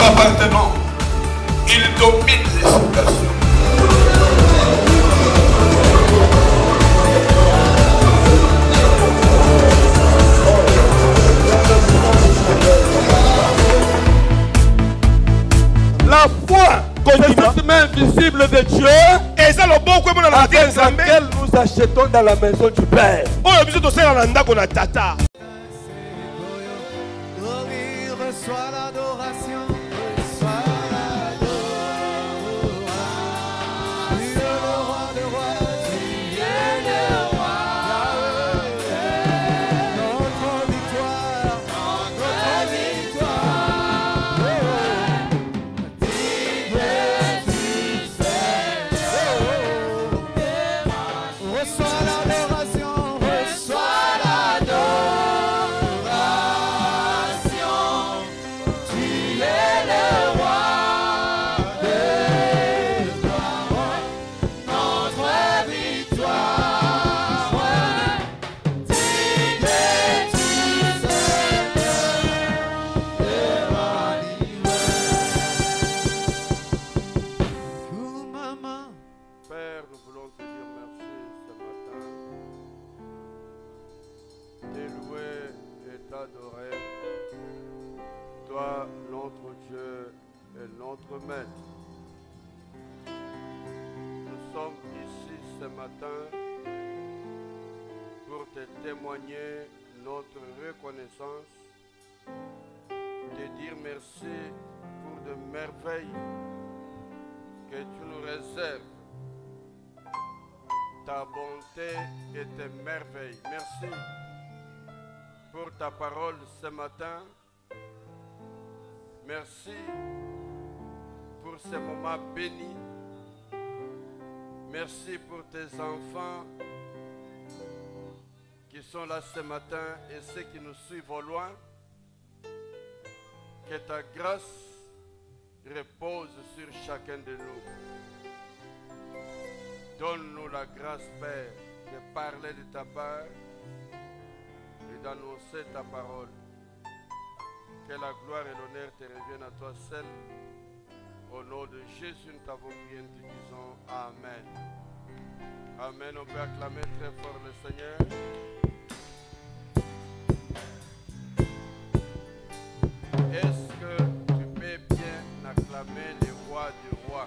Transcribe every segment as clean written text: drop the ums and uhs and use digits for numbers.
appartenant. Il domine les situations. La foi, c'est cette main invisible de Dieu dans laquelle nous achetons dans la maison du Père. Reçois l'adoration, reçois l'adoration. Tu es le roi de rois, tu es le roi. Notre victoire, notre victoire. Reçois l'adoration, reçois l'adoration. Tu es le roi des rois, notre victoire. Digne tu Père, nous voulons te dire merci ce matin, t'élouer et t'adorer, toi notre Dieu et notre Maître. Nous sommes ici ce matin pour te témoigner notre reconnaissance, te dire merci pour de merveilles que tu nous réserves, ta bonté et tes merveilles. Merci pour ta parole ce matin. Merci pour ces moments bénis. Merci pour tes enfants qui sont là ce matin et ceux qui nous suivent au loin. Que ta grâce repose sur chacun de nous. Donne-nous la grâce, Père, de parler de ta part et d'annoncer ta parole. Que la gloire et l'honneur te reviennent à toi seul. Au nom de Jésus, nous t'avons prié, nous te disons Amen. Amen. On peut acclamer très fort le Seigneur. Est-ce que tu peux bien acclamer le roi du roi?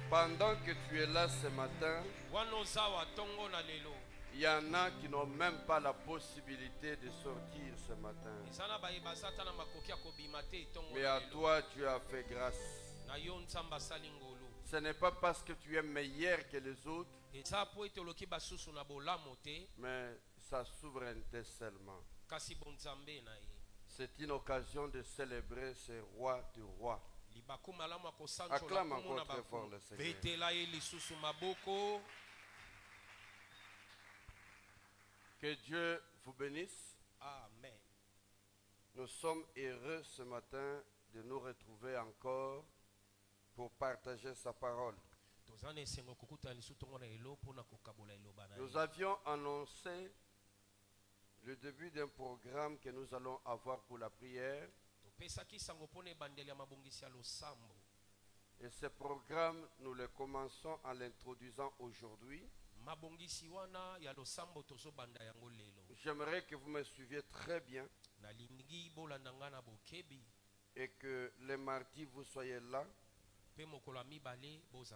Pendant que tu es là ce matin, il y en a qui n'ont même pas la possibilité de sortir ce matin. Mais à toi, Dieu a fait grâce. Ce n'est pas parce que tu es meilleur que les autres, mais sa souveraineté seulement. C'est une occasion de célébrer ce roi du roi. Acclame encore très fort le Seigneur. Que Dieu vous bénisse. Amen. Nous sommes heureux ce matin de nous retrouver encore pour partager sa parole. Nous avions annoncé le début d'un programme que nous allons avoir pour la prière. Et ce programme, nous le commençons en l'introduisant aujourd'hui. J'aimerais que vous me suiviez très bien et que les mardis vous soyez là,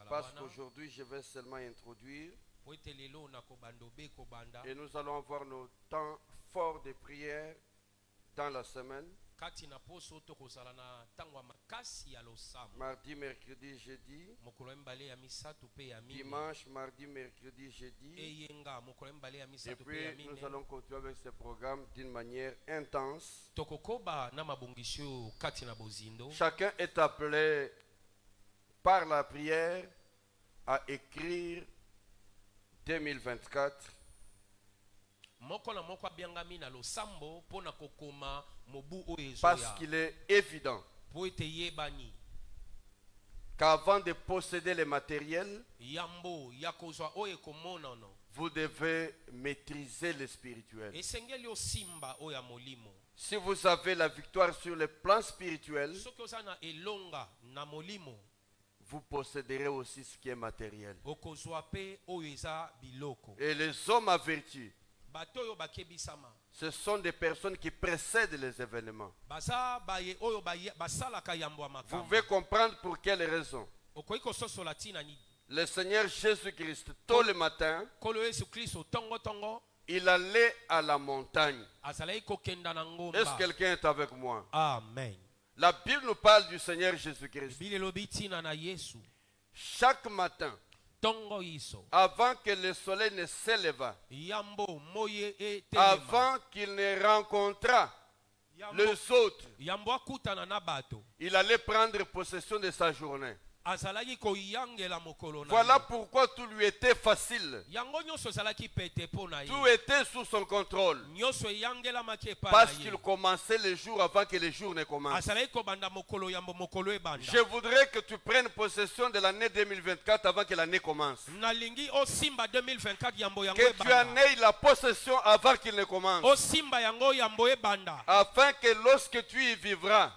parce qu'aujourd'hui je vais seulement introduire et nous allons avoir nos temps forts de prière dans la semaine. Mardi, mercredi, jeudi. Dimanche, mardi, mercredi, jeudi. Et puis nous allons continuer avec ce programme d'une manière intense. Chacun est appelé par la prière à écrire 2024. Parce qu'il est évident qu'avant de posséder les matériels, vous devez maîtriser le spirituel. Si vous avez la victoire sur le plan spirituel, vous posséderez aussi ce qui est matériel. Et les hommes avertis, ce sont des personnes qui précèdent les événements. Vous pouvez comprendre pour quelle raison. Le Seigneur Jésus-Christ, tôt le matin, il allait à la montagne. Est-ce que quelqu'un est avec moi? Amen. La Bible nous parle du Seigneur Jésus-Christ. Chaque matin, avant que le soleil ne s'élève, avant qu'il ne rencontrât les autres, il allait prendre possession de sa journée. Voilà pourquoi tout lui était facile. Tout était sous son contrôle. Parce qu'il commençait le jour avant que le jour ne commence. Je voudrais que tu prennes possession de l'année 2024 avant que l'année commence. Que tu en aies la possession avant qu'il ne commence. Afin que lorsque tu y vivras,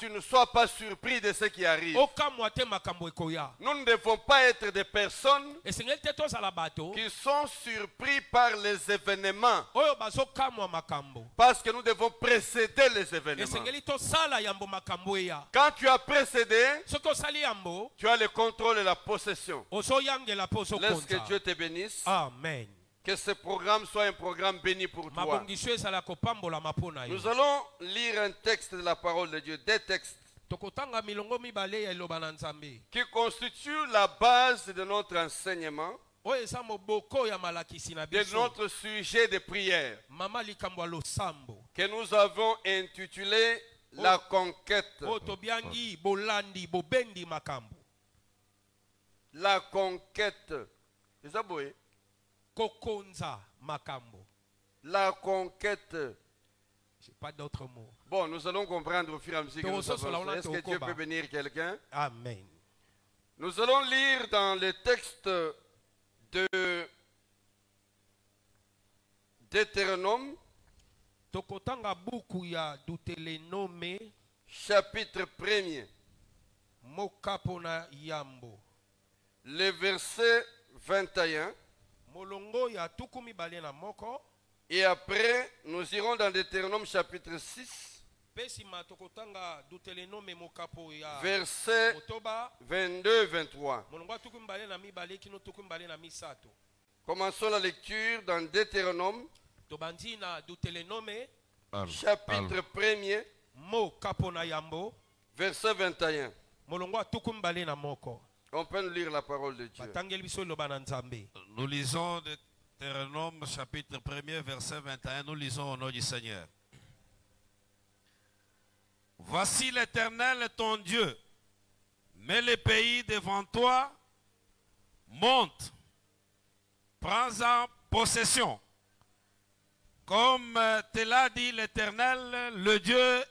tu ne sois pas surpris de ce qui arrive. Nous ne devons pas être des personnes qui sont surpris par les événements. Parce que nous devons précéder les événements. Quand tu as précédé, tu as le contrôle et la possession. Laisse que Dieu te bénisse. Amen. Que ce programme soit un programme béni pour toi. Nous allons lire un texte de la parole de Dieu, des textes qui constituent la base de notre enseignement, de notre sujet de prière, que nous avons intitulé La conquête. La conquête. La conquête. Je n'ai pas d'autres mots. Bon, nous allons comprendre au fur et à mesure que nous avançons. Est-ce que Dieu peut bénir quelqu'un? Amen. Nous allons lire dans le texte de Deutéronome, chapitre 1er, le verset 21. Et après, nous irons dans Deutéronome chapitre 6, verset 22-23. Commençons la lecture dans Deutéronome, chapitre 1er, verset 21. On peut lire la parole de Dieu. Nous lisons Deutéronome chapitre 1er verset 21, nous lisons au nom du Seigneur. Voici l'Éternel ton Dieu, mets le pays devant toi, monte, prends-en possession, comme te l'a dit l'Éternel, le Dieu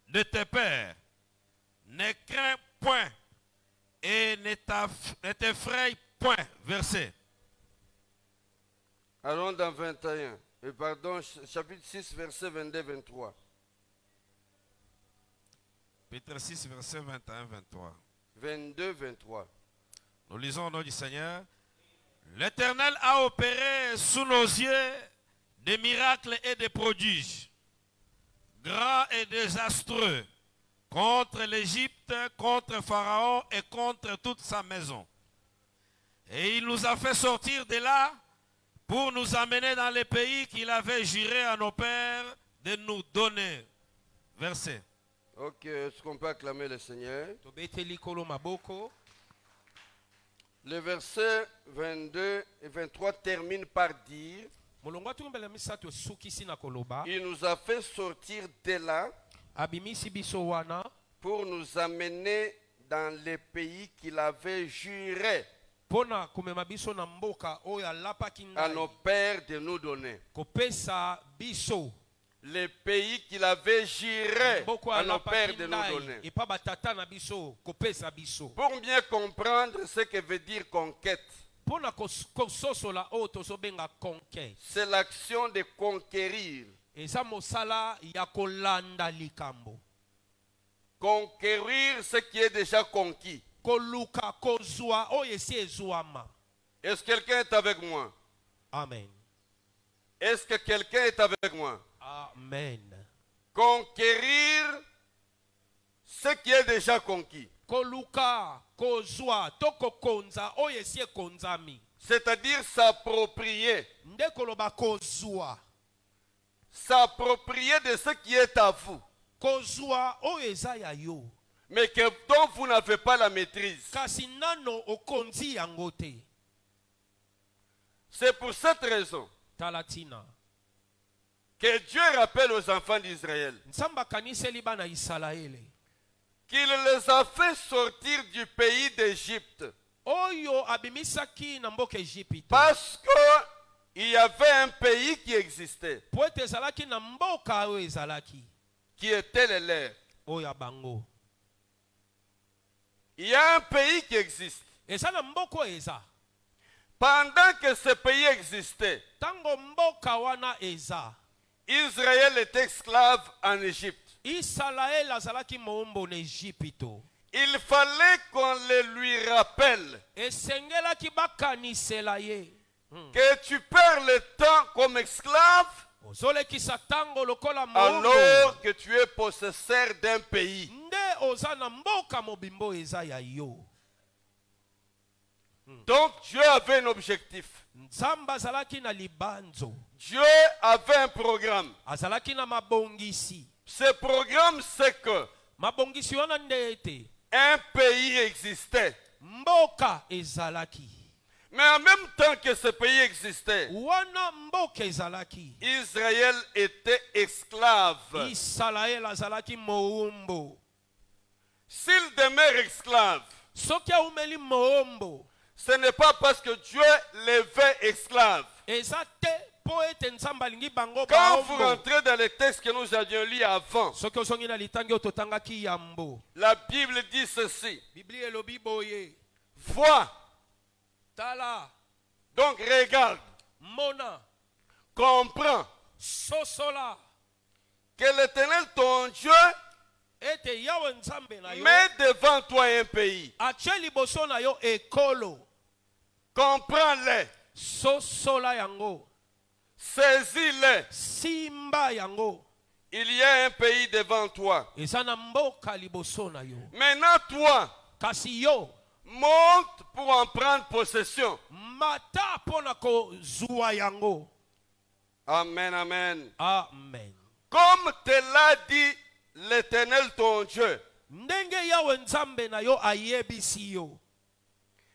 de tes pères. Ne crains point et ne t'effraie point. Verset. Allons dans 21. Pardon, chapitre 6, verset 22-23. Chapitre 6, verset 21-23. 22-23. Nous lisons au nom du Seigneur. L'Éternel a opéré sous nos yeux des miracles et des prodiges, grands et désastreux, contre l'Égypte, contre Pharaon et contre toute sa maison. Et il nous a fait sortir de là pour nous amener dans les pays qu'il avait juré à nos pères de nous donner. Verset. Ok, est-ce qu'on peut acclamer le Seigneur? Le verset 22 et 23 termine par dire: il nous a fait sortir de là pour nous amener dans les pays qu'il avait juré à nos pères de nous donner. Les pays qu'il avait juré à nos pères de nous donner. Pour bien comprendre ce que veut dire conquête, C'est l'action de conquérir. Conquérir ce qui est déjà conquis. Est-ce que quelqu'un est avec moi? Amen. Est-ce que quelqu'un est avec moi? Amen. Conquérir ce qui est déjà conquis. C'est-à-dire s'approprier. S'approprier de ce qui est à vous. Mais dont vous n'avez pas la maîtrise. C'est pour cette raison que Dieu rappelle aux enfants d'Israël qu'il les a fait sortir du pays d'Égypte. Parce qu'il y avait un pays qui existait, qui était le leur. Il y a un pays qui existe. Pendant que ce pays existait, Israël était esclave en Égypte. Il fallait qu'on le lui rappelle que tu perds le temps comme esclave alors que tu es possesseur d'un pays. Donc Dieu avait un objectif. Dieu avait un programme. Ce programme, c'est que un pays existait. Mais en même temps que ce pays existait, Israël était esclave. S'il demeure esclave, ce n'est pas parce que Dieu les veut esclaves. Quand vous rentrez dans les textes que nous avions lus avant, la Bible dit ceci. Vois. Donc regarde. Comprends. Que l'Éternel ton Dieu met devant toi un pays. Comprends-le. Saisis-le. Il y a un pays devant toi. Maintenant toi, monte pour en prendre possession. Amen, amen. Amen. Comme te l'a dit l'Éternel ton Dieu,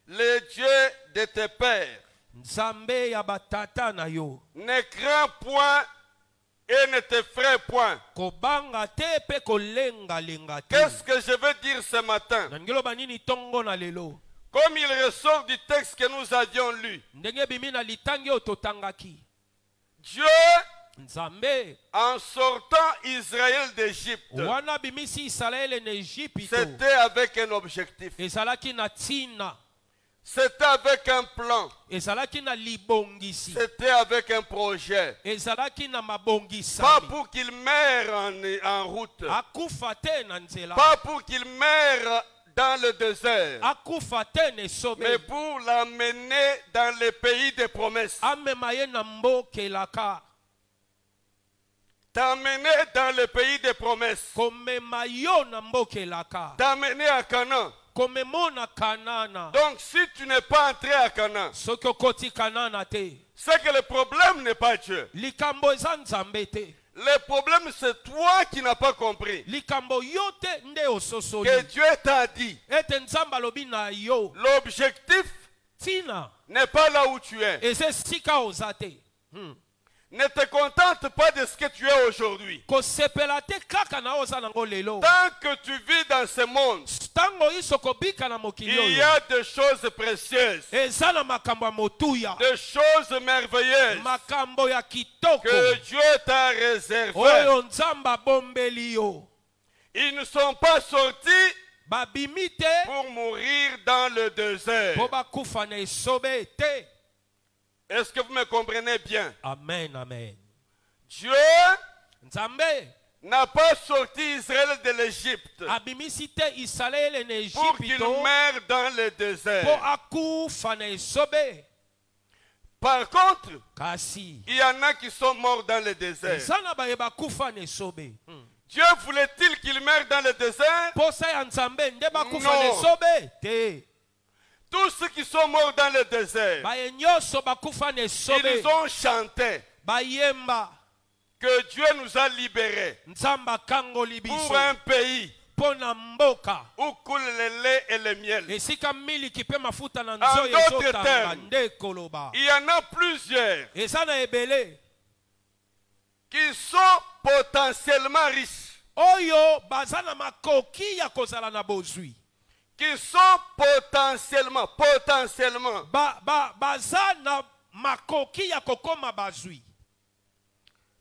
le Dieu de tes pères, ne crains point et ne t'effraie point. Qu'est-ce que je veux dire ce matin? Comme il ressort du texte que nous avions lu, Dieu, en sortant Israël d'Égypte, c'était avec un objectif. C'était avec un plan. C'était avec un projet. Pas pour qu'il meure en route. Pas pour qu'il meure dans le désert. Mais pour l'amener dans le pays des promesses. T'amener dans le pays des promesses. T'amener à Canaan. Donc si tu n'es pas entré à Canaan, c'est que le problème n'est pas Dieu. Le problème c'est toi qui n'as pas compris que Dieu t'a dit. L'objectif n'est pas là où tu es. Ne te contente pas de ce que tu es aujourd'hui. Tant que tu vis dans ce monde, il y a des choses précieuses, des choses merveilleuses que Dieu t'a réservées. Ils ne sont pas sortis pour mourir dans le désert. Est-ce que vous me comprenez bien? Amen, amen. Dieu n'a pas sorti Israël de l'Égypte pour qu'il meure dans le désert. Par contre, il y en a qui sont morts dans le désert. Dieu voulait-il qu'ils meurent dans le désert? Non. Tous ceux qui sont morts dans le désert, ils ont chanté que Dieu nous a libérés pour un pays où coule le lait et le miel. En d'autres termes, il y en a plusieurs qui sont potentiellement riches, qui sont potentiellement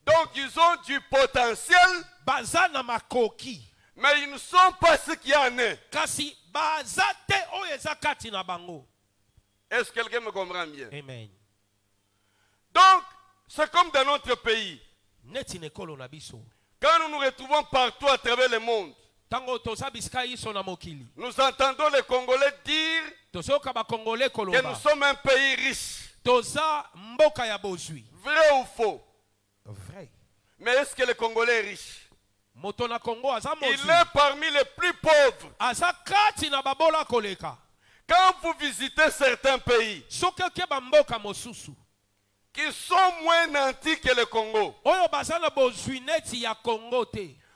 donc ils ont du potentiel, mais ils ne sont pas ce qu'il y en a. Est-ce que quelqu'un me comprend bien? Amen. Donc c'est comme dans notre pays. Quand nous nous retrouvons partout à travers le monde, nous entendons les Congolais dire que nous sommes un pays riche. Vrai ou faux? Vrai. Mais est-ce que le Congolais est riche? Il est parmi les plus pauvres. Quand vous visitez certains pays qui sont moins nantis que le Congo,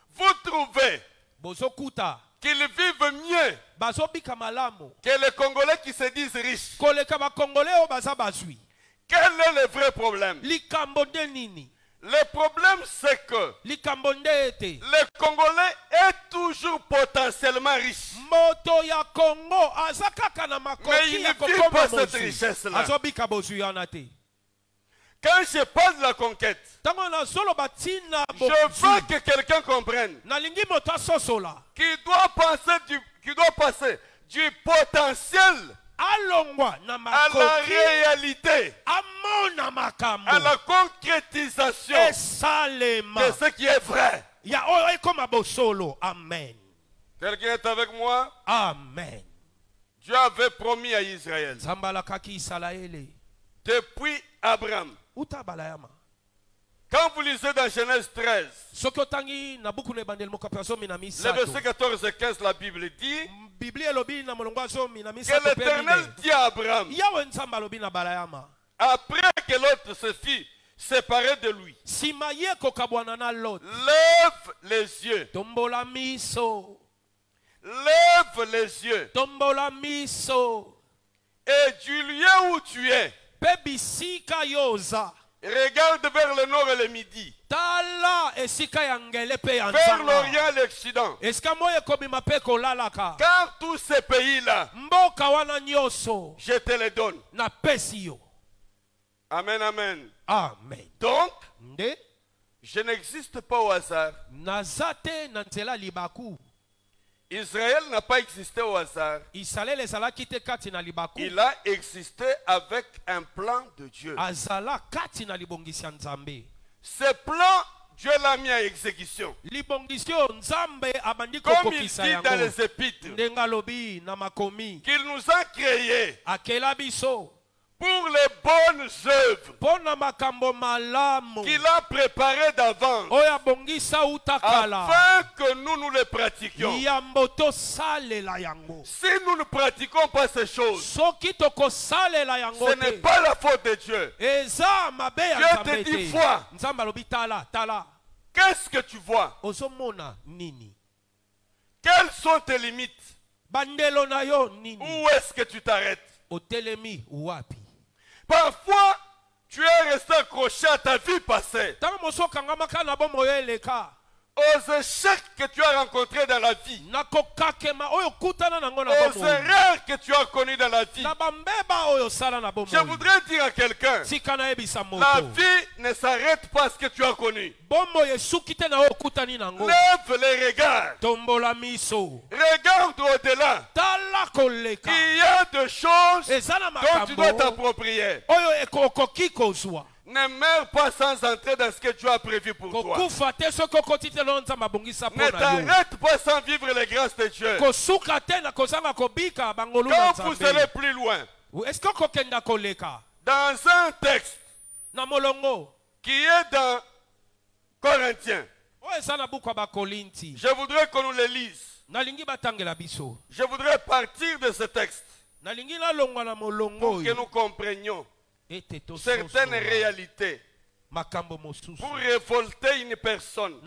vous trouvez qu'ils vivent mieux que les Congolais qui se disent riches. Quel est le vrai problème? Le problème, c'est que le Congolais est toujours potentiellement riche. Mais il ne vit pas cette richesse-là. Quand je parle de la conquête, je veux que quelqu'un comprenne qu'il doit passer du potentiel à la réalité, à la concrétisation de ce qui est vrai. Amen. Quelqu'un est avec moi? Amen. Dieu avait promis à Israël depuis Abraham. Quand vous lisez dans Genèse 13, le verset 14 et 15, la Bible dit que l'Éternel dit à Abraham, après que l'autre se fit séparé de lui, lève les yeux. Lève les yeux. Et du lieu où tu es, regarde vers le nord et le midi, vers l'Orient et l'Occident. Car tous ces pays-là, je te les donne. Amen, amen. Amen. Donc, je n'existe pas au hasard. Israël n'a pas existé au hasard. Il a existé avec un plan de Dieu. Ce plan, Dieu l'a mis à exécution. Comme il dit dans les épîtres, qu'il nous a créés pour les bonnes œuvres qu'il a préparées d'avance, afin que nous les pratiquions. Si nous ne pratiquons pas ces choses, ce n'est pas la faute de Dieu. Dieu te dit vois. Qu'est-ce que tu vois? Quelles sont tes limites? Où est-ce que tu t'arrêtes? Parfois, tu es resté accroché à ta vie passée. Oh, aux échecs que tu as rencontrés dans la vie, aux erreurs que tu as connues dans la vie. Je voudrais dire à quelqu'un, la vie ne s'arrête pas à ce que tu as connu. Lève les regards. Regarde au-delà. Il y a des choses dont tu dois t'approprier. Ne meurs pas sans entrer dans ce que Dieu a prévu pour toi. Ne t'arrête pas sans vivre les grâces de Dieu. Quand vous allez plus loin, dans un texte qui est dans Corinthiens, je voudrais qu'on nous le lise. Je voudrais partir de ce texte pour que nous comprenions certaines réalités, pour révolter une personne,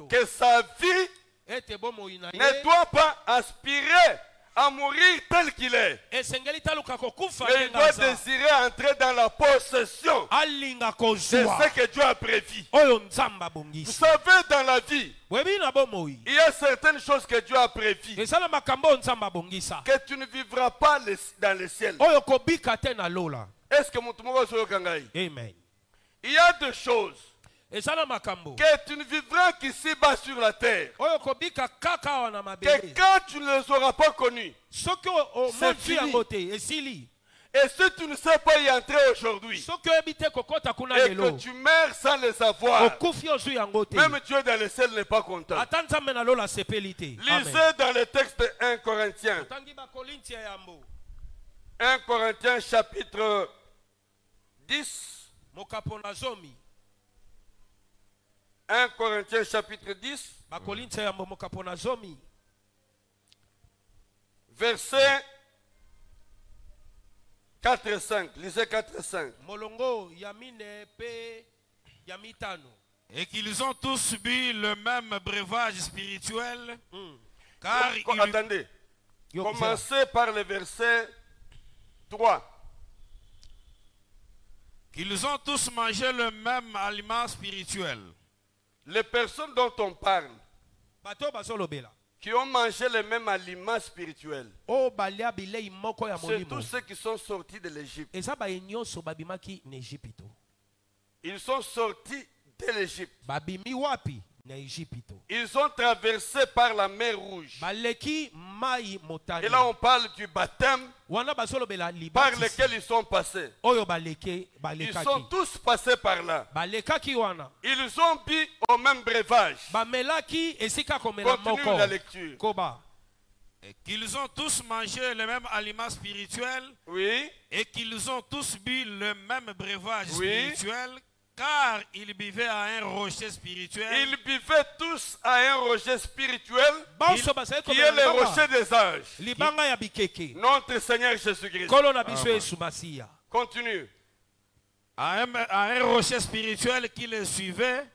que sa vie ne doit pas aspirer à mourir tel qu'il est, mais il doit désirer entrer dans la possession de ce que Dieu a prévu. Vous savez, dans la vie, il y a certaines choses que Dieu a prévues que tu ne vivras pas dans le ciel. Est-ce que mon Amen. Il y a des choses que tu ne vivras qu'ici bas sur la terre, que quand tu ne les auras pas connues, c'est fini. Et si tu ne sais pas y entrer aujourd'hui, et que tu meurs sans les savoir, même Dieu dans le ciel n'est pas content. Lisez dans le texte 1 Corinthiens. 1 Corinthiens chapitre 10. 1 Corinthiens chapitre 10. Verset 4 et 5. Lisez 4 et 5. Et qu'ils ont tous bu le même breuvage spirituel. Car attendez. Commencez par le verset 3. Qu'ils ont tous mangé le même aliment spirituel. Les personnes dont on parle, qui ont mangé le même aliment spirituel, c'est tous ceux qui sont sortis de l'Égypte. Ils sont sortis de l'Égypte. Ils ont traversé par la mer Rouge. Et là on parle du baptême par lequel ils sont passés. Ils sont tous passés par là. Ils ont bu au même breuvage. Continue la lecture. Et qu'ils ont tous mangé le même aliment spirituel. Oui. Et qu'ils ont tous bu le même breuvage spirituel. Car ils buvaient à un rocher spirituel. Ils buvaient tous à un rocher spirituel qui est le rocher des âges. Notre Seigneur Jésus-Christ. Continue. À un rocher spirituel qui les suivait.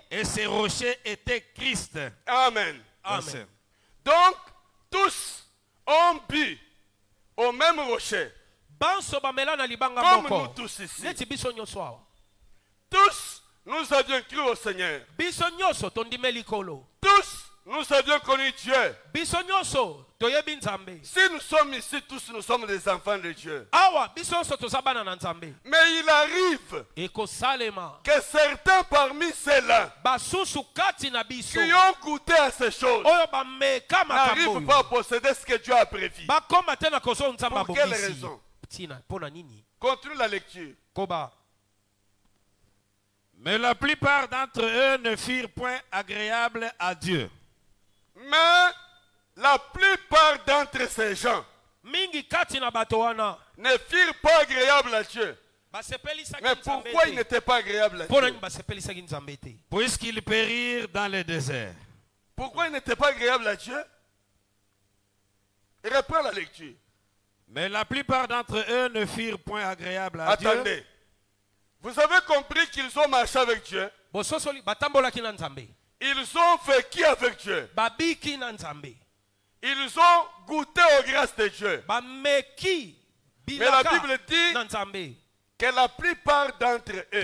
Et ces rochers étaient Christ. Amen. Amen. Donc, tous ont bu au même rocher. Comme nous tous ici. Tous, nous avions cru au Seigneur. Tous, nous avions connu Dieu. Si nous sommes ici, tous nous sommes des enfants de Dieu. Mais il arrive que certains parmi ceux-là qui ont goûté à ces choses n'arrivent pas à posséder ce que Dieu a prévu. Pour quelle raison? Continue la lecture. Mais la plupart d'entre eux ne furent point agréables à Dieu. Mais la plupart d'entre ces gens ne furent pas agréables à Dieu. Mais pourquoi ils n'étaient pas agréables à Dieu? Puisqu'ils périrent dans le désert. Pourquoi ils n'étaient pas agréables à Dieu? Reprends la lecture. Mais la plupart d'entre eux ne furent point agréables à Dieu. Attendez. Vous avez compris qu'ils ont marché avec Dieu. Ils ont vécu avec Dieu. Ils ont goûté aux grâces de Dieu. Mais la Bible dit que la plupart d'entre eux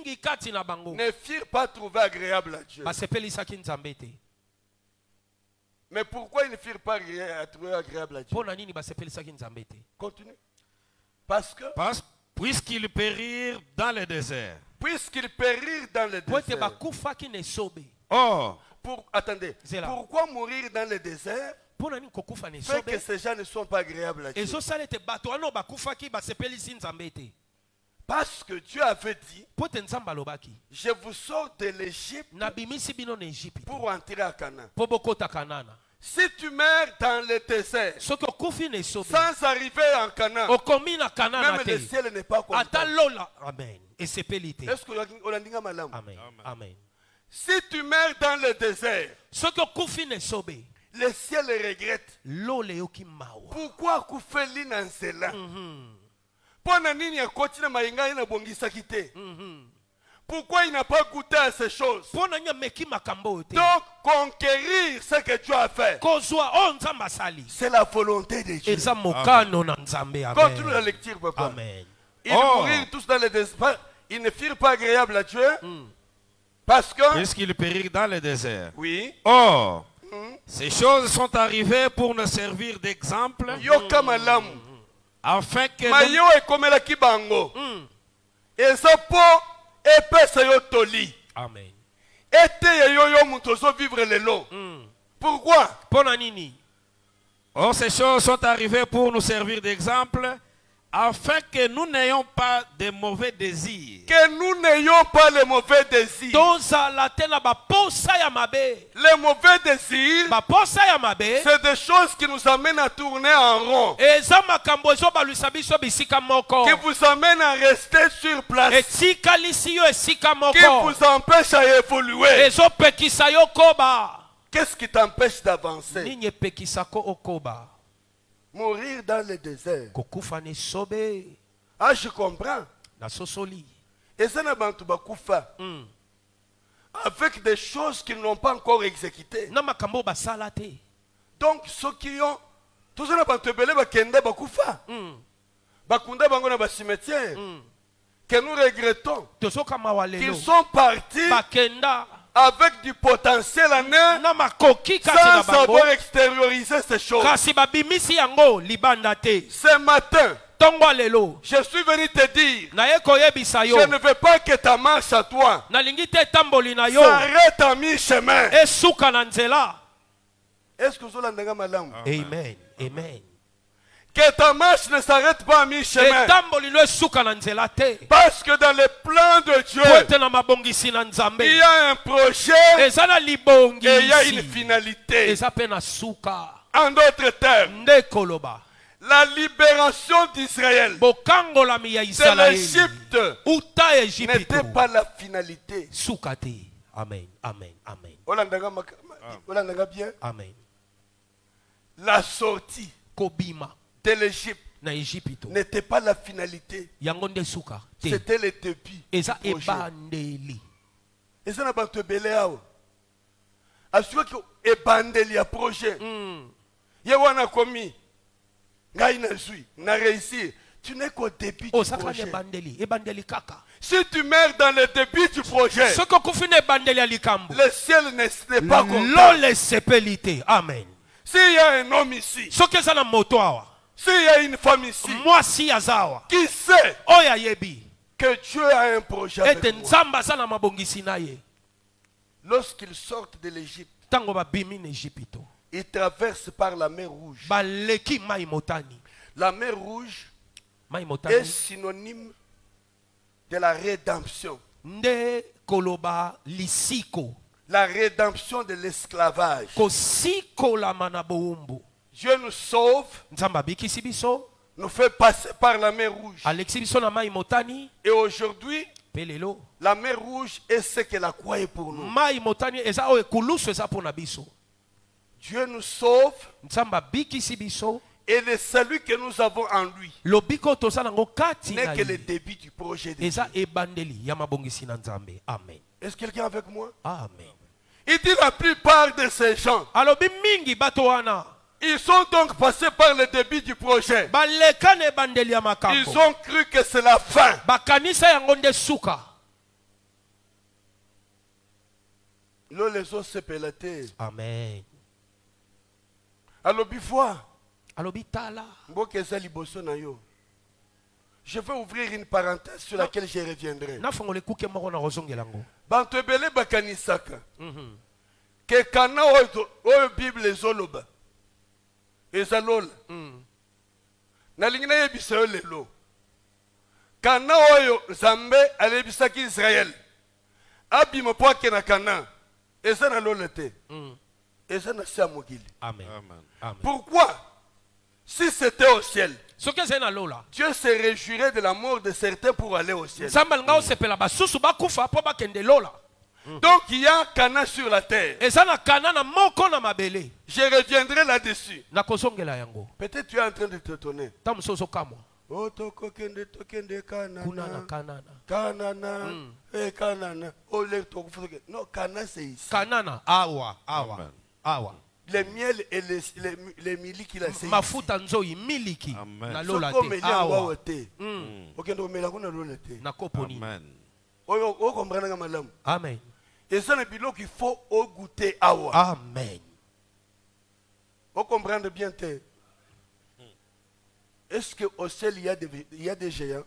mingi kati na bango ne firent pas trouver agréable à Dieu. basepelisaki nzambe te. Mais pourquoi ils ne firent pas trouver agréable à Dieu? Pona nini basepelisaki nzambe te? Continue. Parce que Puisqu'ils périrent dans le désert. puisqu'ils périrent dans le Po ete désert. bakufaki na esobe. Or, Attendez. Zéla. Pourquoi mourir dans le désert Pona nini kokufa na fait que esobe? ces gens ne sont pas agréables à Dieu? Ezosala ete bato wana bakufaki basepelisi nzambe te. Parce que Dieu avait dit, Po ete nzambe alobaki je vous sors de l'Égypte nabimisi bino na Egypte pour entrer à Canaan. po bokota Kanana. Si tu meurs dans le désert Soki okufi na esobe sans arriver en Canaan, okomi na Kanana même le te ciel n'est pas content. ata lola. Amen. Esepeli te. Est-ce que on a dit malam? Amen. Amen. Si tu meurs dans le désert, Soki okufi na esobe le ciel regrette. lola eyoki mawa. Pourquoi kufeli na nzela? Pona nini ya koti na mainga ina bongisaki te? Pourquoi il n'a pas goûté à ces choses? Pona nya meki makambo oyo te. Donc conquérir ce que Dieu a fait, Kozwa o nzambe asali c'est la volonté de Dieu. eza mokano na nzambe. Continue la Amen. lecture, papa. Amen. Ils Oh. mourirent tous dans le désert. Ils ne firent pas agréable à Dieu. Parce que, puisqu'ils périrent dans le désert. oui, Or, ces choses sont arrivées pour nous servir d'exemple, yoka malamu. afin que nous, Mayo ekomelaki bango. Eza po epesa yo toli. Amen. Ete yo yo mutu ozo vivre lelo. Pourquoi? Pona nini? or ces choses sont arrivées pour nous servir d'exemple, afin que nous n'ayons pas de mauvais désirs. Que nous n'ayons pas les mauvais désirs. Tozala te na baposa ya mabe. Les mauvais désirs, Baposa ya mabe c'est des choses qui nous amènent à tourner en rond. eza makambo ezobalusa biso bisika moko. Qui vous amènent à rester sur place. Etikalisi yo esika Qui moko. vous empêchent à évoluer. Ezopekisa yo koba. Qu'est-ce qui t'empêche d'avancer? Nini epekisako okoba? Mourir dans le désert. Kokufa na esobe Ah, je comprends. na sosoli. Et ça n'a pas kufa. Avec des choses qu'ils n'ont pas encore exécutées. Na makambo basala te. Donc, ceux qui ont. Tout ça n'a pas tebele bakende bakufa. Bakunda bango na cimetière. Que nous regrettons. Tozoka mawalelo. Qu'ils sont partis Bakenda avec du potentiel en eux. na makoki kati na Sans bango. savoir extérioriser ces choses. Kasi babimisi yango libanda te. Ce matin, Tongo lelo. je suis venu te dire. Naye koyebisa yo. Je ne veux pas que ta marche à toi Nalingi te tamboli na yo. s'arrête à mi-chemin. Esuka na nzela. Est-ce que vous avez malamu? Amen. Amen. Que ta marche ne s'arrête pas à mi-chemin. Etamboli no esuka na nzela te. Parce que dans le plan de Dieu, Pote na mabongisi na nzambe. il y a un projet Eza na et il y a une libongisi. finalité. Eza pe na suka. En d'autres termes, Nde koloba. la libération d'Israël Bokangolami ya de Israeli. l'Égypte Uta Egypte. n'était pas la finalité. Suka te. Amen. Amen. Amen. Olandanga bien. Amen. La sortie Kobima de l'Égypte na Egypte. n'était pas la finalité. Yango nde suka te. C'était le début. Eza du projet. ebandeli. Et ça n'a pas te belé à eux. Assure que ebandeli a projet. Yewana komi. Ngai na zui, na réussi. Tu n'es qu'au début du Osaka projet. ebandeli. Ebandeli kaka. Si tu meurs dans le début du projet, Soko kufine ebandeli ya likambo. le ciel n'est pas content. Lole sepelite. Amen. S'il y a un homme ici, Soki eza na moto awa. s'il y a une femme ici, Mwasi azawa. qui sait Oya yebi. que Dieu a un projet avec Ete moi. nzamba aza na mabongisi na ye. Lorsqu'ils sortent de l'Égypte, Tango babimi na Egypte. ils traversent par la mer Rouge. Baleki mai motani. La mer Rouge Mai est motani. synonyme de la rédemption. Nde koloba lisiko. La rédemption de l'esclavage. Kosiko la mana boumbu. Dieu nous sauve, Nzamba bikisi biso. nous fait passer par la mer Rouge. Alexi biso na mai motani. Et aujourd'hui, Pelelo. la mer Rouge est ce que la croix est pour nous. Mai motani eza o ekulusu eza pona biso. Dieu nous sauve Nzamba bikisi biso. et le salut que nous avons en lui Lobiko toza nango kati n'est na que le ye. début du projet de Dieu. Eza ebandeli ya mabongisi na Nzambe. Amen. Est-ce quelqu'un avec moi? Amen. Il dit la plupart de ces gens, Alobi mingi bato wana. ils sont donc passés par le début du projet. Baleka na ebandeli ya Ils makambo. ont cru que c'est la fin. Bakanisa yango nde suka. les os se pelate. Amen. Alors bifwa. Alobi tala. Mboke za liboso na yo. Je vais ouvrir une parenthèse sur laquelle je reviendrai. Na fongole kuke moko na rozongelango. Bantu ebele bakanisaka. Que kana oyo Bible ezoloba. Ezalola. Nalingi na yebisa yo lelo. Kana oyo Zambe alebisaki Israël. Abima po akena kana. Eza na lola te. Eza na sia mokili. Amen. Amen. Pourquoi? Si c'était au ciel, Dieu se réjouirait de la mort de certains pour aller au ciel. Donc il y a Cana sur la terre. Je reviendrai là-dessus. Peut-être tu es en train de te tourner. Oh, tokende Kanana. Kanana. Kanana. Oh, non, Cana c'est ici. Kanana. Awa. Les miel et les miliki la c'est mafuta nzoi miliki na lola te awa okendo mela kuna lola te na koponi. Amen. O comprendre malamu. Amen. Et ça ne bilo qu'il faut au goûter awa. Amen. O comprendre bien te. Est-ce que au ciel il y a des géants?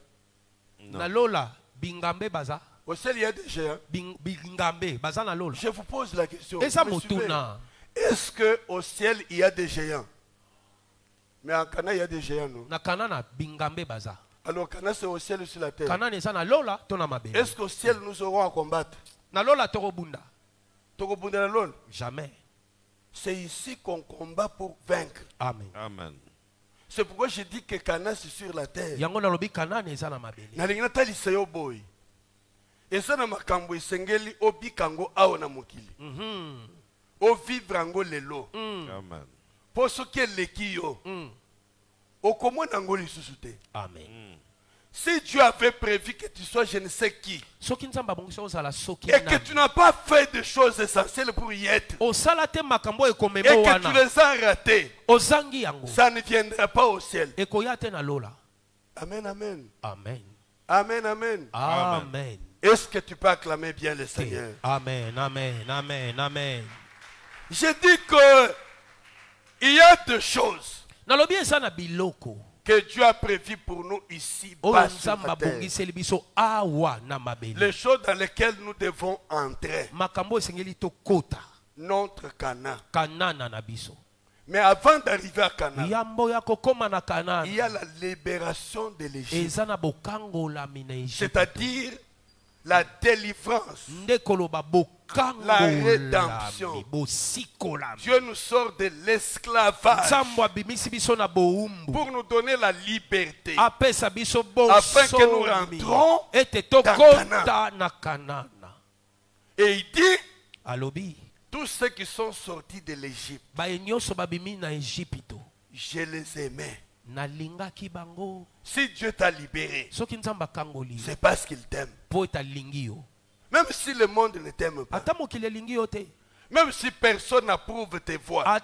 Na lola bingambe baza. Au ciel il y a des géants. Bingambe baza na lola. Je vous pose la question. Esa motuna. Est-ce qu'au ciel il y a des géants? Mais en Cana il y a des géants, non? Na Kanana bingambe baza. Alors Cana c'est au ciel ou sur la terre? Kanana eza na lola to na mabe. Est-ce qu'au ciel nous aurons à combattre? Na lola toko bunda. Toko bunda na lola? Jamais. C'est ici qu'on combat pour vaincre. Amen. Amen. C'est pourquoi je dis que Cana c'est sur la terre. Yango na lobi Kanana eza na mabe. Na lingina talisa yo boy. Eza na makambo esengeli obikango awo na mokili. O vivre ango lelo. Amen. Pour ce qui est l'équio. Au commun ango lisusu te. Amen. Si Dieu avait prévu que tu sois je ne sais qui. Soki nzamba bongi so zala soki Et que tu n'as pas fait de choses essentielles pour y être. O salate makambo Et ekomemo que wana. tu les as ratés. Ozangi yango. Ça ne viendra pas au ciel. Ekoya te na lola. Amen, amen. Amen. Amen, amen. Amen. Est-ce que tu peux acclamer bien le Seigneur? Amen. Amen. Amen. Amen. Je dis que il y a deux choses Nalobi eza na biloko. que Dieu a prévu pour nous ici bas sur la terre. Les choses dans lesquelles nous devons entrer. Notre Cana. Mais avant d'arriver à Cana, il y a la libération de l'Égypte. C'est-à-dire la délivrance, la rédemption. Dieu nous sort de l'esclavage pour nous donner la liberté, afin que nous rentrons dans Canaan. Et il dit, tous ceux qui sont sortis de l'Égypte, je les aimais. Si Dieu t'a libéré, c'est parce qu'il t'aime. Même si le monde ne t'aime pas, même si personne n'approuve tes voix, ce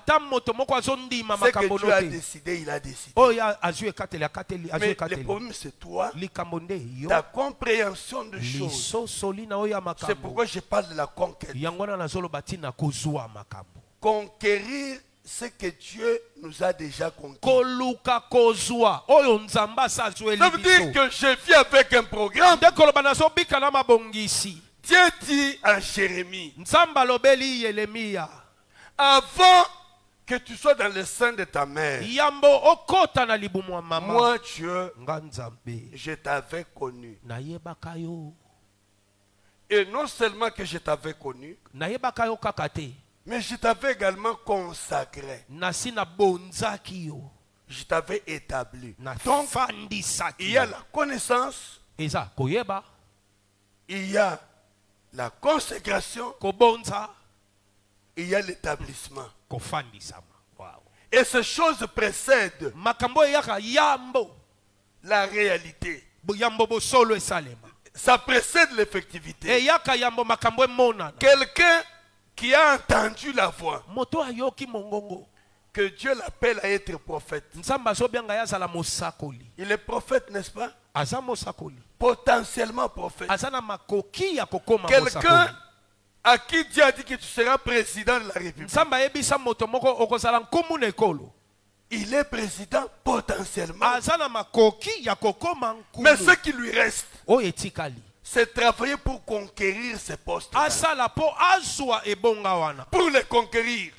que Dieu a décidé, il a décidé. Mais le problème c'est toi, ta compréhension de choses. C'est pourquoi je parle de la conquête. Conquérir ce que Dieu nous a déjà conquis. Ça veut dire que je vis avec un programme. Dieu dit à Jérémie, avant que tu sois dans le sein de ta mère, moi Dieu, je t'avais connu. Et non seulement que je t'avais connu, mais je t'avais également consacré. Je t'avais établi. Donc, il y a la connaissance, il y a la consécration, il y a l'établissement. Et ces choses précèdent la réalité. Ça précède l'effectivité. Quelqu'un qui a entendu la voix, que Dieu l'appelle à être prophète. Il est prophète, n'est-ce pas? Potentiellement prophète. Quelqu'un À qui Dieu a dit que tu seras président de la République? Il est président potentiellement. Mais ce qui lui reste, c'est travailler pour conquérir ces postes. Pour les conquérir,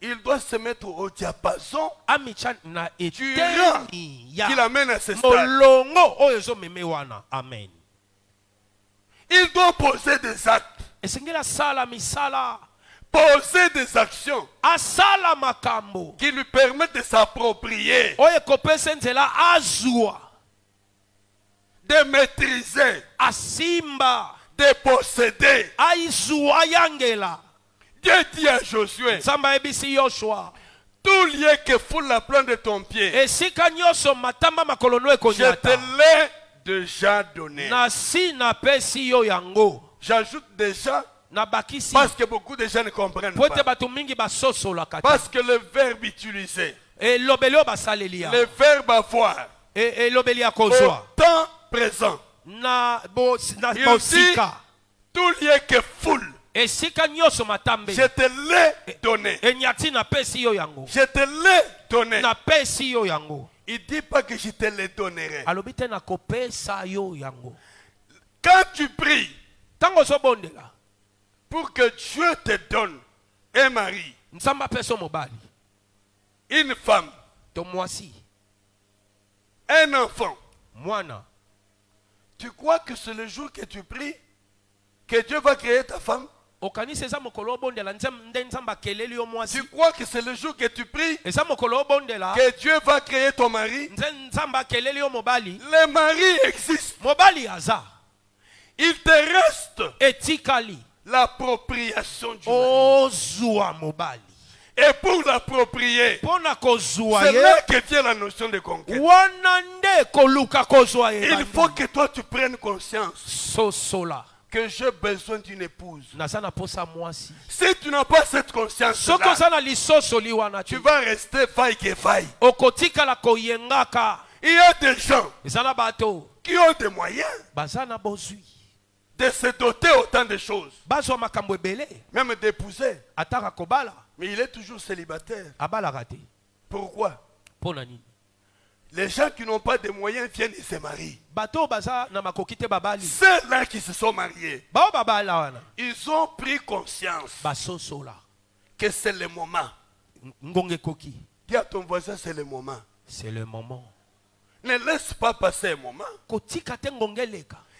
il doit se mettre au diapason du rang qu'il amène à ce stade. Il doit poser des actes, poser des actions qui lui permettent de s'approprier, de maîtriser, de posséder. Dieu dit à Josué, tout lieu que foule la plante de ton pied, je te l'ai déjà donné. J'ajoute déjà parce que beaucoup de gens ne comprennent pas. Parce que le verbe utilisé, le verbe avoir, au temps présent, il dit tout lieu que foule, je te l'ai donné. Je te l'ai donné. Il ne dit pas que je te le donnerai. Quand tu pries pour que Dieu te donne un mari, une femme, un enfant, tu crois que c'est le jour que tu pries que Dieu va créer ta femme? Tu crois que c'est le jour que tu pries que Dieu va créer ton mari? Le mari existe. Il te reste l'appropriation du mari. Et pour l'approprier, c'est là que vient la notion de conquête. Il faut que toi tu prennes conscience que j'ai besoin d'une épouse. Si tu n'as pas cette conscience-là, tu vas rester faille que faille. Il y a des gens qui ont des moyens de se doter autant de choses, même d'épouser. Mais il est toujours célibataire. Pourquoi? Les gens qui n'ont pas de moyens viennent et se marient. Ceux-là qui se sont mariés, ils ont pris conscience que c'est le moment. Dis à ton voisin, c'est le moment. C'est le moment. Ne laisse pas passer un moment.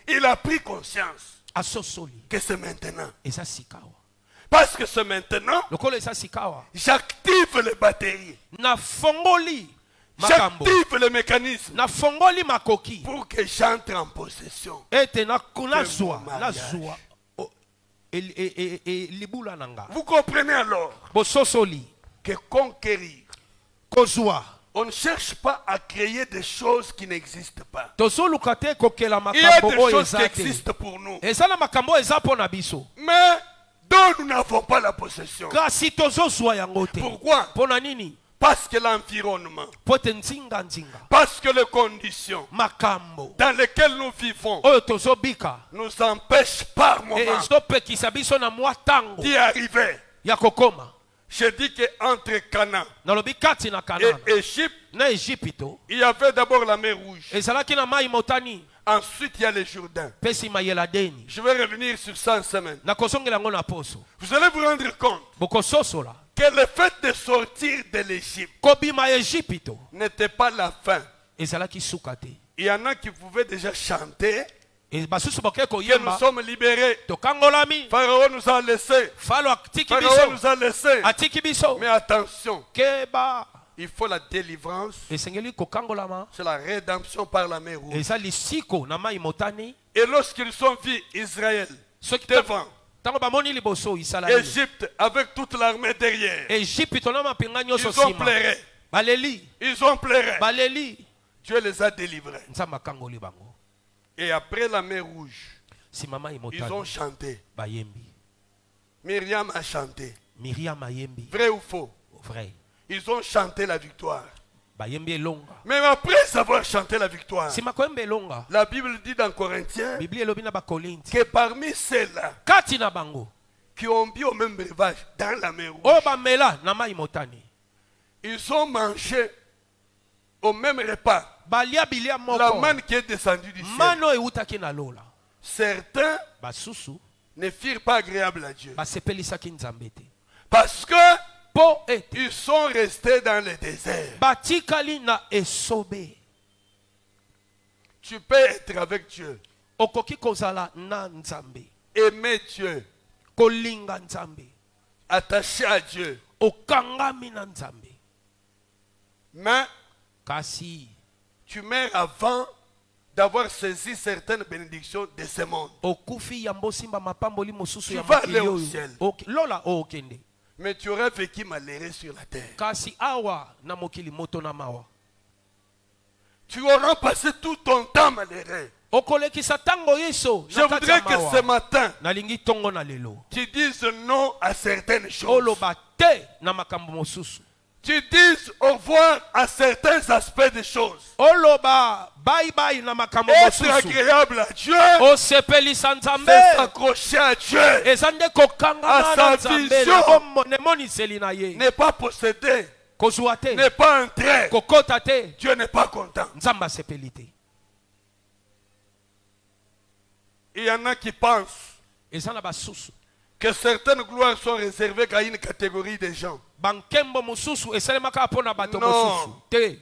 Il a pris conscience que c'est maintenant. Parce que c'est maintenant, j'active les batteries. J'active le mécanisme pour que j'entre en possession de mon mariage. Vous comprenez alors que conquérir, on ne cherche pas à créer des choses qui n'existent pas. Il y a des choses qui existent pour nous, mais dont nous n'avons pas la possession. Pourquoi? Parce que l'environnement, parce que les conditions dans lesquelles nous vivons nous empêchent par moment d'y arriver. Je dis qu'entre Canaan et Égypte, il y avait d'abord la mer Rouge. Ensuite, il y a le Jourdain. Je vais revenir sur ça en semaine. Vous allez vous rendre compte que le fait de sortir de l'Égypte n'était pas la fin. Il y en a qui pouvaient déjà chanter que nous sommes libérés. Pharaon nous a laissés. Pharaon nous a laissés. Mais attention, il faut la délivrance. C'est la rédemption par la mer Rouge. Et lorsqu'ils sont vus Israël devant, Égypte avec toute l'armée derrière, ils ont pleuré. Ils ont pleuré. Dieu les a délivrés. Et après la mer Rouge, ils ont chanté. Myriam a chanté. Vrai ou faux? Vrai. Ils ont chanté la victoire. Même après avoir chanté la victoire, Si makwembe longa. la Bible dit dans Corinthiens Biblia elobi na ba Korinthi. que parmi ceux-là Kati na bango. qui ont bu au même breuvage dans la mer rouge, Oyo bamela na mai motani. ils ont mangé au même repas Balia bilia la moko. manne qui est descendue du ciel. Mano eutaki na lola. Certains Basusu ne firent pas agréable à Dieu basepelisaki Nzambe te. parce que Po ete ils sont restés dans le désert. batikali na esobe. Tu peux être avec Dieu, Okoki kozala na Nzambe. aimer Dieu, Kolinga Nzambe. attaché à Dieu, Okangami na Nzambe. mais Kasi tu meurs avant d'avoir saisi certaines bénédictions de ce monde. okufi yambo simba mapamboli mosusu Tu ya vas aller mokili au oyo. ciel. Lola okende. Mais tu aurais vécu malheureux sur la terre. Kasi awa na mokili moto na mawa. Tu auras passé tout ton temps malheureux. Okolekisa tango yeso Je na kati voudrais ya que ce mawa. matin, Nalingi tongo na lelo. tu dises non à certaines choses. Oloba te na makambo mosusu. Tu dises au revoir à certains aspects des choses. Oloba bye bye na makambo Être mosusu. agréable à Dieu, Osepelisa Nzambe. c'est s'accrocher à Dieu. Eza nde kokangama À na sa Nzambe vision. na moniseli na ye. Ne pas posséder, Kozwa te. ne pas entrer. Kokota te. Dieu n'est pas content. Nzambe asepeli te. Il y en a qui pensent Eza na basusu. que certaines gloires sont réservées qu'à une catégorie de gens. Bankembo mosusu esalemaka mpona bato Non. mosusu te.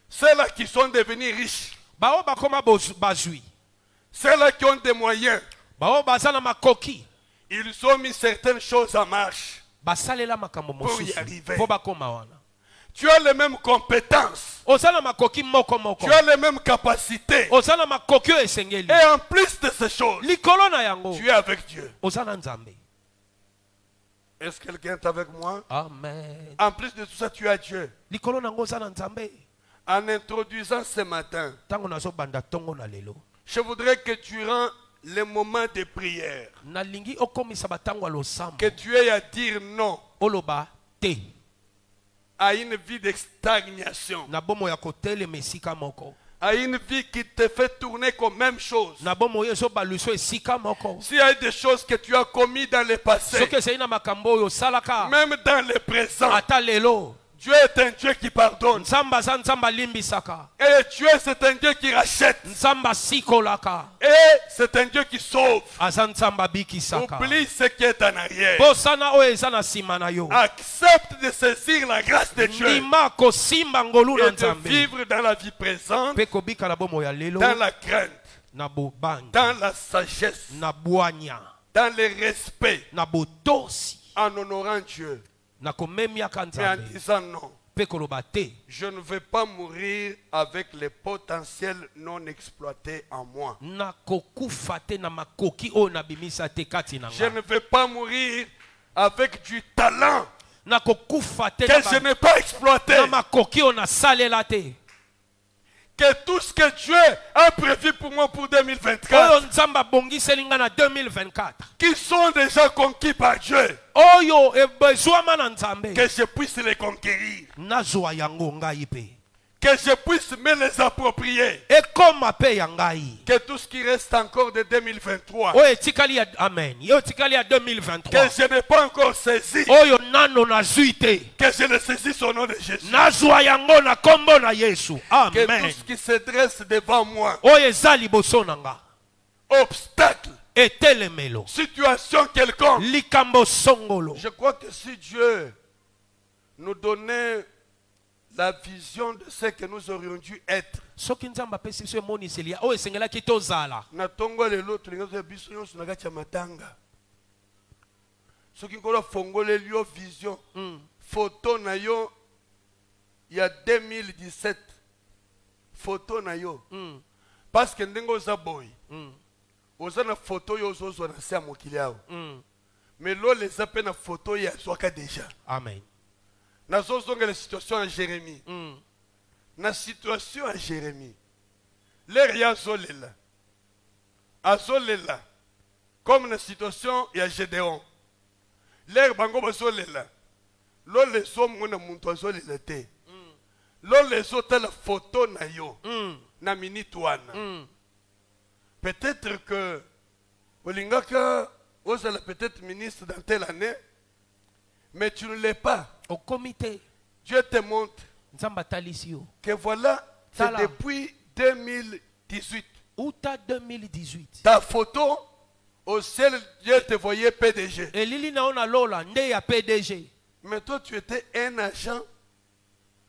Ceux-là qui sont devenus riches, Bao bakoma bazwi. ceux-là qui ont des moyens, Bao baza na makoki. ils ont mis certaines choses en marche. Basalela makambo Pour y mosusu. arriver. Po bakoma wana. Tu as les mêmes compétences, Oza na makoki moko moko. tu as les mêmes capacités. Oza na makoki oyo esengeli. Et en plus de ces choses, Likolo na yango. tu es avec Dieu. Oza na Nzambe. Est-ce que quelqu'un est avec moi? Amen. En plus de tout ça, tu as Dieu. Likolo nango oza na Nzambe. En introduisant ce matin, Tango nazo banda tongo na lelo. je voudrais que durant les moments de prière, Nalingi okomisa batango ya losambo. que tu aies à dire non Oloba te. à une vie de stagnation, Na bomo ya kotelema esika moko. à une vie qui te fait tourner comme même chose. Na bomo oyo ezobaluso esika moko. S'il y a des choses que tu as commises dans le passé, Soki ezali na makambo oyo osalaka. même dans le présent, Ata lelo. Dieu est un Dieu qui pardonne. Nzambe aza Nzambe alimbisaka. Et Dieu, c'est un Dieu qui rachète. Nzambe asikolaka. Et c'est un Dieu qui sauve. Aza Nzambe abikisaka. Oublie ce qui est en arrière. Bosana oyo eza na nsima na yo. Accepte de saisir la grâce de Dieu Ndima kosimba ngolu na et de Nzambe. vivre dans la vie présente, Mpe kobika na bomo ya lelo. dans la crainte, Na bobangi. dans la sagesse, Na bwanya. dans le respect, Na botosi. en honorant Dieu, Na komemiaka mais en Nzambe. disant non. Mpe koloba te. Je ne veux pas mourir avec les potentiels non exploités en moi. Na kokufa te na makoki oyo nabimisa te kati na Je nga. ne veux pas mourir avec du talent Na kokufa te que je n'ai pas exploité. na makoki oyo nasalela te. Que tout ce que Dieu a prévu pour moi pour 2024, Oyo Nzambe abongiseli nga na 2024. qui sont déjà conquis par Dieu, Oyo ebezwama na Nzambe. que je puisse les conquérir, Nazwa yango ngai pe. que je puisse me les approprier. Ekoma pe ya ngai. Que tout ce qui reste encore de 2023, Oyo etikali ya amen. Oyo etikali ya que 2023. je n'ai pas encore saisi, Oyo nano nazwi te. que je le saisisse au nom de Jésus. Nazwa yango na kombo na Yesu. Que Amen. tout ce qui se dresse devant moi, Oyo eza liboso na nga. obstacle, Etelemelo. situation quelconque. Likambo songolo. Je crois que si Dieu nous donnait la vision de ce que nous aurions dû être, Soki Nzambe apesi biso emoniseli ya oyo esengelaki tozala. na tongo lelo tolinga toya biso nyonso na kati ya matanga. Soki nkolo afongoleli yo vision, photo na yo ya 2017, photo na yo, parce que ndenge oza boy, oza na photo yo ozozwa na se ya mokili awa, mais lolo eza mpe na photo ya azwaka deja. Amen. Nazozongela situation ya Jérémie. Na situation ya Jérémie, l'air ya azolela, azolela comme na situation ya Gédéon. L'air bango bazolela Lo les hommes mona muntu azo lilete. Lo les autres la photo na yo. Na minute wana. Peut-être que Olingaka osala peut-être ministre dans telle année, mais tu ne l'es pas. Au comité. Dieu te montre Nzamba talisio. que voilà, c'est depuis 2018. Outa 2018. Ta photo, au ciel, Dieu te voyait PDG. Et Lili na ona lola nde ya PDG. Mais toi, tu étais un agent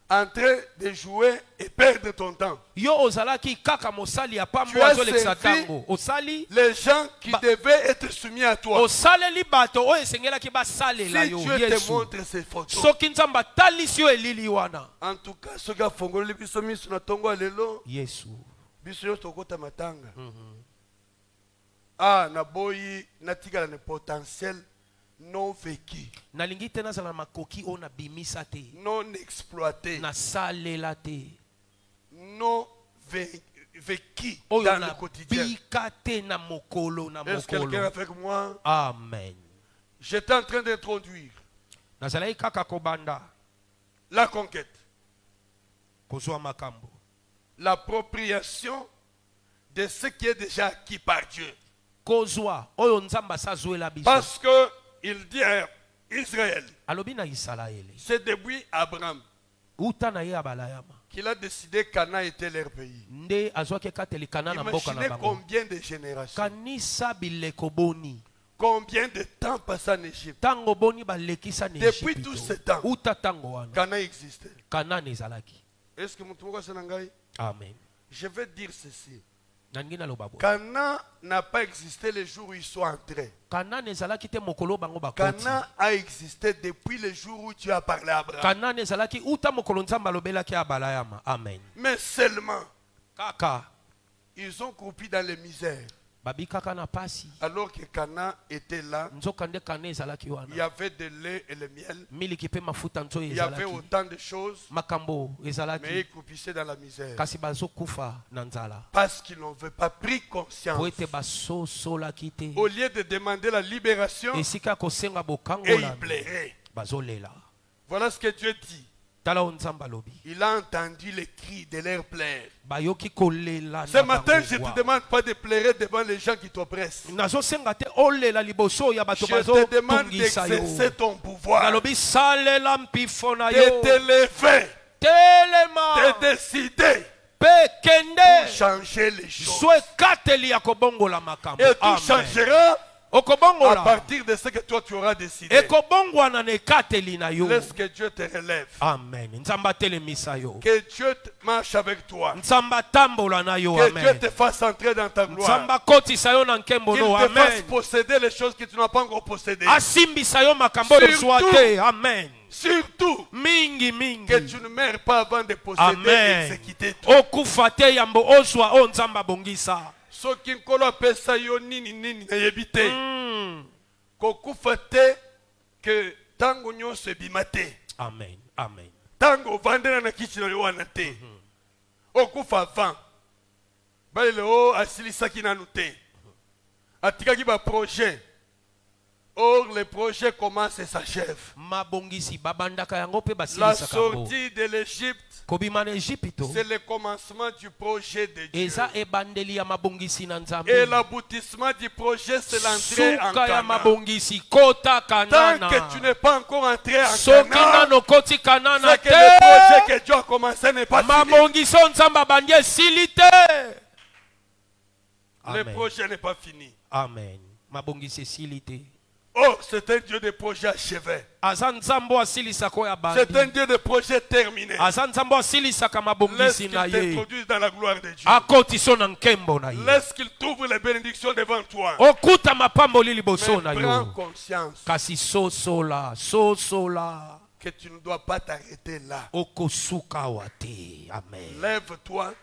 en train de jouer et perdre ton temps. Yo ozalaki kaka mosali ya pambo Tu as azolekisa servi tango. Osali les gens qui devaient être soumis à toi. osaleli bato oyo esengelaki basalela Si yo Dieu te Yesu. montre ces photos, Soki nzamba talisi yo elili wana. en tout cas, ce gars fongoli biso miso na tongo alelo, Yesu. biso yo tokota matanga. Ah, na boyi natikala ne potentiel non vécu, Nalingi te nazala makoki oyo nabimisa te. non exploité, Nasalela te. non vécu Oyo dans le quotidien. nabika te na mokolo na Est-ce que quelqu'un mokolo. avec moi? Amen. J'étais en train d'introduire Nazalaki kaka kobanda la conquête, kozwa makambo. l'appropriation de ce qui est déjà acquis par Dieu. Kozwa oyo nzamba sazwela biso. Parce que il dit à Israël, Alobi na Isalaele. c'est depuis Abraham Uta na ye abalayama. qu'il a décidé que Canaan était leur pays. Nde azwaki kateli kana na mboka na Imaginez bango. combien de générations, Kanisa bileko boni. combien de temps passé en Égypte. Tango boni balekisa na Depuis Egypte. tout ce temps, Uta tango wana. Canaan existait. Kanaan ezalaki. Est-ce que mon Sénangaï? Amen. Je vais dire ceci. Nangi na loba bo. Canaan n'a pas existé le jour où ils sont entrés. Kanaan ezalaki te mokolo bango bakoti. Canaan a existé depuis le jour où tu as parlé à Abraham. Kanaan ezalaki uta mokolo nzamba alobelaki abalayama. Amen. Mais seulement, Kaka ils ont croupi dans les misères. babi kaka na pasi. Alors que Canaan était là, Nzoka nde kana ezalaki il y wana. avait de lait et le miel. Miliki pe mafuta nzo Il y avait ezalaki. autant de choses, Makambo mais ezalaki. ils croupissaient dans la misère. Kasi bazokufa na nzala. Parce qu'ils n'avaient pas pris Po conscience. ete basosolaki te. Au lieu de demander la libération, Esika kosenga et ils bokangola. pleuraient. Bazolela. Voilà ce que Dieu dit. Tala o nzamba lobi. Il a entendu les cris de leurs pleurs. Bayoki kolela. Ce matin, je ne te demande pas de pleurer devant les gens qui t'oppressent. Nazosenga te olela liboso ya bato Je te demande bazotungisa yo. d'exercer ton pouvoir, Nalobi salela mpifo na de yo. te lever, Telema. de décider Pe pour kende. changer les choses. Swe kateli ya kobongola makambo. Et tout Amen. changera à Okobongola. partir de ce que toi tu auras décidé. Ekobongwana ne kateli na yo. Laisse que Dieu te relève. Amen. Nzamba telemisa yo. Que Dieu marche avec toi. Nzamba tambola na yo. Que Dieu Amen. te fasse entrer dans ta gloire. Nzamba kotisa yo na nkembo Qu'il no. te fasse Amen. posséder les choses que tu n'as pas encore possédées. Asimbisa yo makambo Surtout- ozwa te. Amen. Surtout Mingi mingi. que tu ne meurs pas avant de posséder et Amen. exécuter tout. Okufa te yambo ozwa o nzamba bongisa. Soki nkolo apesa yo nini nini nayebi te. Kokufa te que tango nyonso ebima te. Amen. Amen. Tango ovandela na kiti na yo wana te. Okufa avant. Balele o asilisaki nanu te. Atikaki ba projet. Or le projet commence et s'achève. Mabongisi babandaka yango pe La basilisa kango. sortie de l'Égypte, Kobima na Egypte. c'est le commencement du projet de Dieu. Eza ebandeli ya mabongisi na Nzambe. Et l'aboutissement du projet, c'est l'entrée en Suka ya Canaan. mabongisi kota Tant kanana. que tu n'es pas encore entré en Soki Canaan, nano koti kanana c'est que le projet te. que Dieu a commencé n'est pas fini. Mabongisi o Nzamba bandi esili te. Le Amen. projet n'est pas fini. Amen. Mabongisi esili te. Oh, c'est un Dieu de projet achevé. Aza Nzambo asilisaka ya C'est un bandi. Dieu de projet terminé. Aza Nzambo asilisaka Laisse mabongisi qu'il na ye. t'introduise dans la gloire de Dieu. Akotiso na nkembo na ye. Laisse qu'il t'ouvre les bénédictions devant toi. Okuta mapamboli liboso na Mais prends yo. conscience Kasi sosola, sosola. que tu ne dois pas t'arrêter là. Okosuka wate. Amen. Lève-toi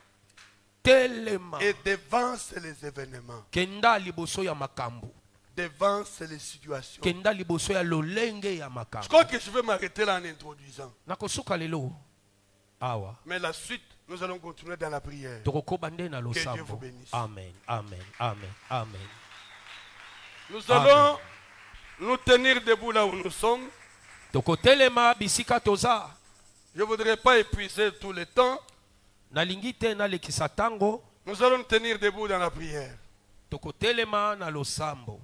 Telema. et devance les événements. Kenda liboso ya makambo. Devance les situations. Kenda liboso ya lolenge ya Je makambo. crois que je vais m'arrêter là en introduisant. Nakosuka lelo. Awa. Mais la suite, nous allons continuer dans la prière. Tokokoba nde na Dieu vous losambo. bénisse. Amen. Amen. Amen. Amen. Nous allons nous tenir debout là où nous sommes. tokotelema bisika toza. Je ne voudrais pas épuiser tout le temps. Nalingi te nalekisa tango. Nous allons tenir debout dans la prière. Tokotelema na losambo.